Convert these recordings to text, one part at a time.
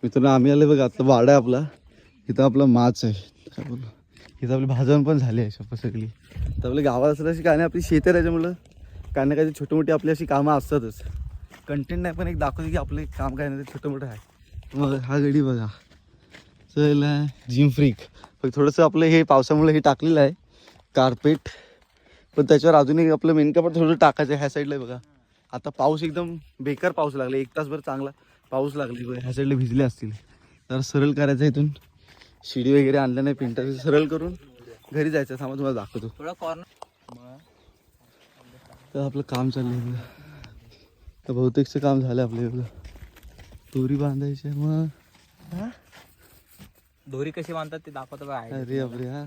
मित्रांनो आम्ही आले बघा, आता वाडा आहे आपला. इथं आपला माच आहे, काय बोलू, इथं आपली भाजवण पण झाली आहे शप सगळी. तर आपल्या गावात असं अशी काय नाही, आपली शेत आहे त्याच्यामुळं काय ना काय छोटी मोठी आपली अशी कामं असतातच. कंटेंट नाही पण एक दाखवते की आपलं एक काम काय नाही ते छोटं मोठं आहे. मग हा गडी बघा, चल जिम फ्रीक. फक्त थोडंसं आपलं हे पावसामुळे हे टाकलेलं आहे कार्पेट, पण त्याच्यावर अजूनही आपलं मेन कापड थोडं टाकायचं आहे. ह्या साईडला बघा आता पाऊस एकदम बेकार पाऊस लागला, 1 तासभर चांगला पाऊस लागली बघा. ह्या साईडला भिजले असतील तर सरळ करायचं, इथून शिडी वगैरे आणलं नाही, पिंटा सरळ करून घरी जायचं. थांबा तुम्हाला दाखवतो. थोडा कॉर्नर तर आपलं काम चाललंय बघा, तर बहुतेकचं काम झालं आपलं बघा. दोरी बांधायची आहे मग. दोरी कशी बांधतात ते दाखवतो बघा. अरे आपले हा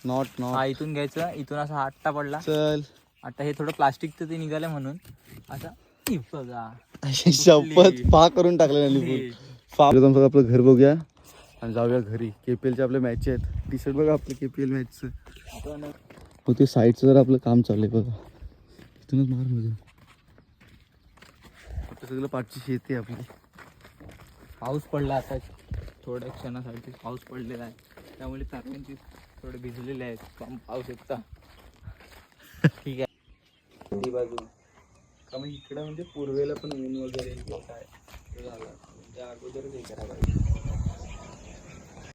नॉट हा इथून घ्यायचं, इथून असा आट्टा पडला. चल आता हे थोडं प्लास्टिकचं ते निघालं म्हणून असं बघा शपथ पा करून टाकलं फुल. आपलं घर बघूया आणि जाऊया घरी. KPLच्या आपल्या मॅच आहेत. टी शर्ट बघा आपलं KPL मॅचचं. हो ते साईडचं जर आपलं काम चाललंय बघा, इथूनच मार मधून आपलं सगळं पाठची शेती आहे आपली. पाऊस पडला आता थोड्या क्षणासाठी, पाऊस पडलेला आहे त्यामुळे चारण्यांची थोडे भिजलेले आहेत पाऊस येता. ठीक आहे ती बाजू का मग इकडं म्हणजे पूर्वेला पण ऊन वगैरे काय झालं म्हणजे अगोदरच हे करायला पाहिजे.